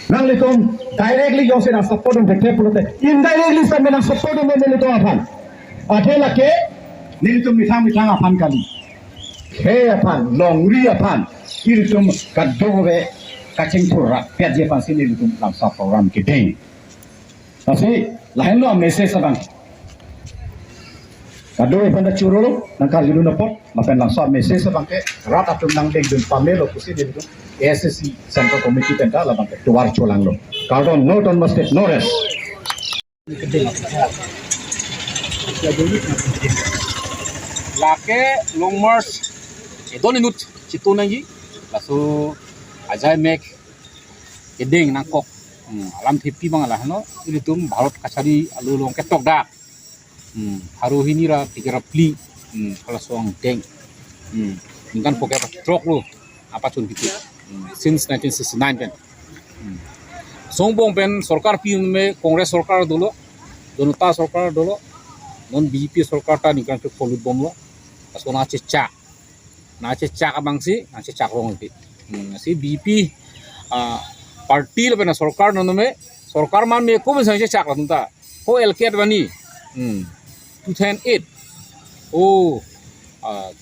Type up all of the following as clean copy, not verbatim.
nang litum directly yo sena support on the pulote indirectly sa menang support on the litum apan athela ke nilitum mitang apan kali he apan longri apan ilitum kadove kacing pura piaje pan sini litum lam sa program ke ding tapi lain lo message abang kadove panda curolo nang kali lu napot mapen lang sa message abang ke rat atum nang ding dun pamelo kusi litum ASSC Central Committee penta labang ke tuar colang lo. Kalau no ton must no rest. Lake long march itu ninut situ nanti lalu aja mek kedeng nangkok alam tipi bang lah no ini tuh Bharat kacari alu long ketok dak haru ini ra pikir pli kalau soang deng kan pokoknya truk lo apa cun gitu since 1969 pen songbong pen sarkar pi में कांग्रेस सरकार dulu जनता सरकार dulu non BJP सरकार ta nikan ke polut bom lo aso na cecak abang si na cecak rong ti si BJP parti lo pen सरकार no me सरकार man me ko me cecak la tunta ho elket bani 2008 oh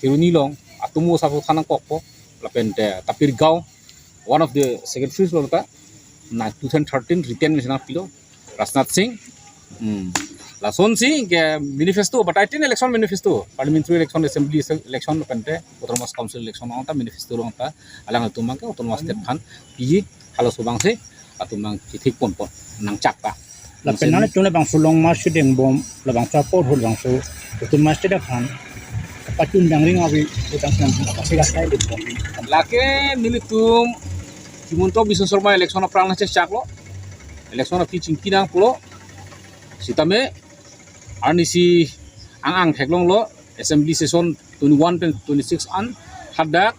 kiruni long atumu sapu thanang kokpo la pen tapir gaw one of the secretaries lo ta na 2013 retain national pilo Rajnath Singh lason si ke manifesto but itin election manifesto parliamentary election assembly election pente autonomous council election anta manifesto lo anta alang tumang ke autonomous state khan pi halo subang se atumang kithik pon nang chakta la penale tole bang sulong ma shudeng bom la bang support hol bang so autonomous state khan patun dangring awi utang sang kapasitas saya di bom lake militum Himonto Biswa Sarma election of prang nache chaklo election of chingki nang pulo sitame arnisi ang theklong lo assembly session 21 pen 26 an hadak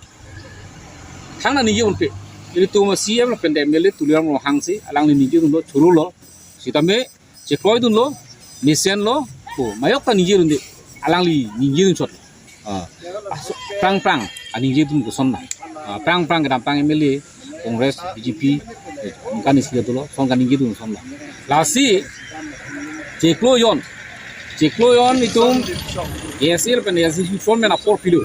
thangna ni unpe ili tuma CM lo pende MLA tuliam lo hangsi alang ni ni lo churu lo sitame chekloi dun lo mission lo ko mayok ta ni runde alang li ni dun chot prang ani dun ko sonna prang gadam MLA Kongres BJP kan isle tulo son kan gitu son la lasi cekloyon itu ASL pen ASL form mena 4 kilo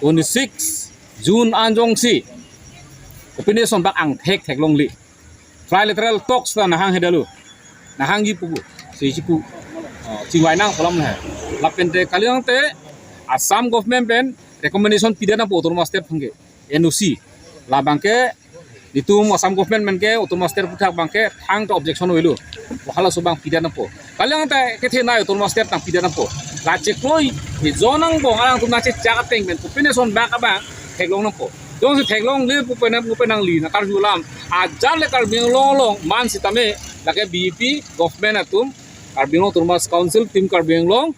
26 June anjong si opinion son bak ang thek long li trilateral talks na hang hedalu na hang gi pugu si chiku chingwai nang kolam na la pen te kaliang te Assam government pen recommendation pidana po autonomous state phangge NOC la bangke itu Assam government menke autonomous state puthak bangke thang to objection hoilu hala subang pidana po kalang ta kethe na autonomous state tang pidana po la chekloi ni zonang bo alang tumna che chaka teng men pupine son ba ka ba theklong na po dong se theklong le pupenang li na kar julam ajar le kar bing long man sitame lake BJP government atum kar bing autonomous council tim kar bing long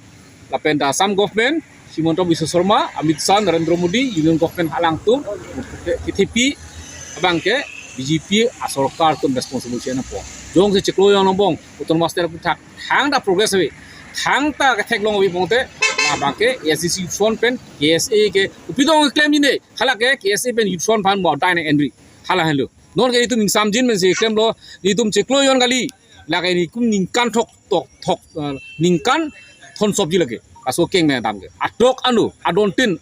la penda Assam government Himonto Biswa Sarma, Amit Shah, Narendra Modi, Union Government halang tum, KTP, abangke BJP asorkar tum responsible siya na po. Jong si Chiklo yung bong, autonomous state putak, hang da progress we, hang ta katek long we pongte, abangke ASC Yuson pen, KSA ke, upidong claim ini, hala ke KSA pen Yuson pan mo dai na Henry, hala halo. Non ke itu min samjin men si claim lo, itu Chiklo yung kali, lagi ni kum ningkan tok ningkan thon sobji lagi. Aso keng me dam ke atok anu adong tin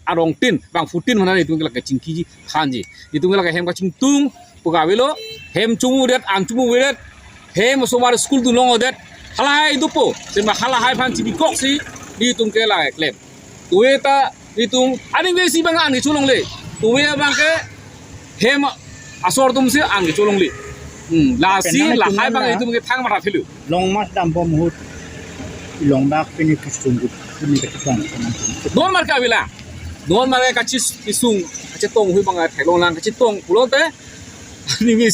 bang futin mana itu ngela ke cingki khanji itu ngela ke hem ka cingtung pugawelo hem cumu det an cumu wedet hem somar school tu long odet halai itu po sema halai pan cibi kok si di tung ke la klem tuwe ta di tung aning we si bang an ke chulong le tuwe bang ke hem asor tum si an ke chulong le la si la hai bang itu ke thang mara thilu long mas dam bom hut long bak peni kusunggut ini ketuan non marka bila non marka kachis isung kacetong hui bang thelong lang kacetong pulote ni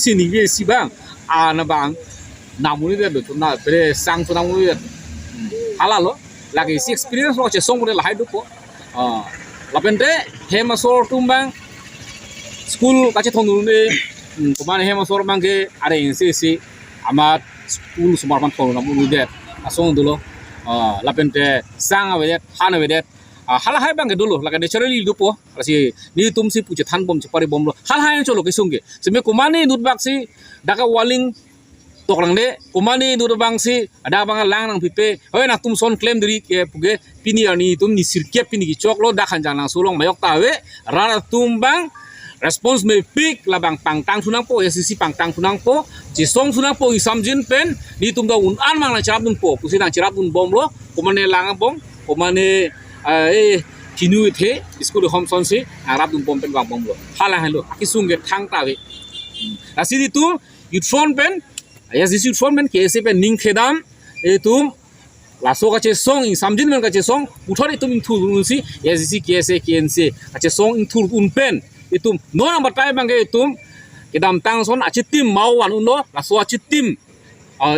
si bang ana bang namuni de na bere sang tu namuni halalo lagi si experience lo che song le hai du ko lapente hemasor tumbang school kacetong ni kuman hemasor bang ke are NCC amat school sumarman ko namuni de asong dulo lapente sang awedet han awedet hal hai bang ke dulu laga naturally dupo kasi ni tum si puja than bom pari bom lo hal hai cholo ke sungge seme kumani nut bak si daka waling tok lang de kumani nut bang si ada bang lang nang pipe hoi na tum son claim diri ke puge pini ani tum ni sirke pini ki chok lo da khan jang lang sulong mayok tawe rara tum bang response me pick labang pangtang sunang po SCC pangtang sunang po cisong sunang po isamjin pen ni tum da un an mang la charap dun po kusi dang charap dun bom lo kumane lang bom kumane kinu the school home son si arab dun bom pen bang bom lo hala halo kisung ge thang tawe asidi tu youth pen SCC youth pen KSA pen ning khedam tum laso ka che song in samjin men ka che song uthori tum thu si SCC KSA KNC ka che song in thu un pen itum no number tay bang itum kedam tang son achitim mau wan uno la so achitim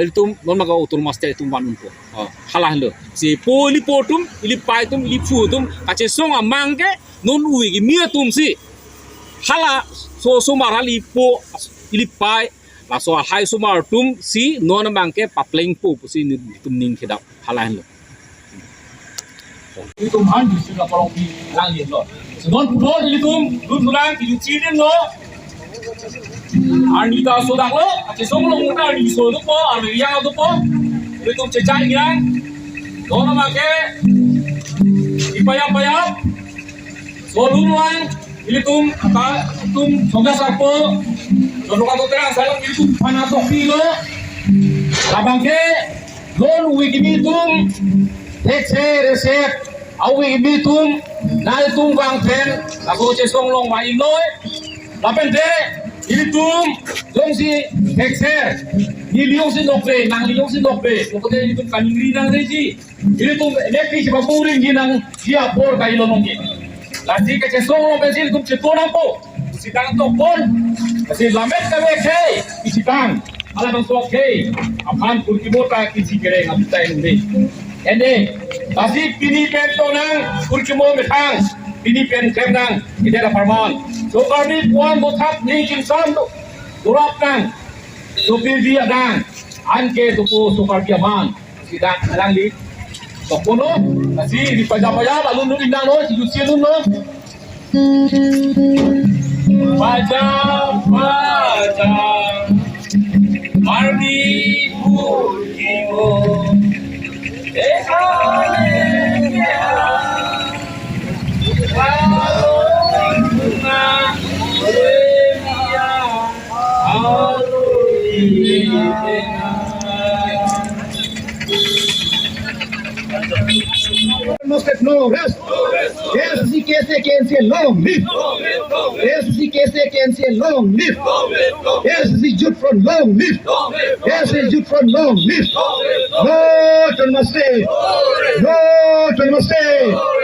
itum non maga utul master itum wan unpo halah lo si poli potum ili paitum ili futum ache song amang ke non ui gi mietum si hala so sumar hali po ili pai la so hai sumar tum si non bang ke papleng po si itum ning kedap halah lo itum han di sila parong di lang lo non pudor ilitum dudulang kilucinin lo ani ta so dak lo ati song lo muda ni so do po ari yang do po ilitum cecai yang do na make ipayap so lunuan ilitum ata tum soga sapo do ka to terang salang ilitum panatok pilo labang ke lon wigimitum reset awi bitum nai tung bang pen lagu che song long mai loi la pen de ilitum dong si hexer ni liong si dokbe nang liong si dokbe ko de ilitum kaningri nang reji ilitum nekri si bapuring ginang dia por kai lonong ki la si ke che song long pen si ilitum che to nang po si dang to pon si lamet ka ve ke si dang ala bang so ke apan pun ki bota ki si kere ngapta ende ende Kasi pinipen to nang kurkimo metang pinipen kem nang idera farman so kami puan botak ni kinsan durap nang so pildi adang anke tupo sukar kiaman sidang alang li so kono kasi di pajapaya lalu nu indang no si nun no paja mardi kurkimo Must have no rest. SCC KSA KNC long live. SCC KSA KNC long live. SCC Youth Front long live. SCC Youth Front long live. No, Namaste. No, Namaste.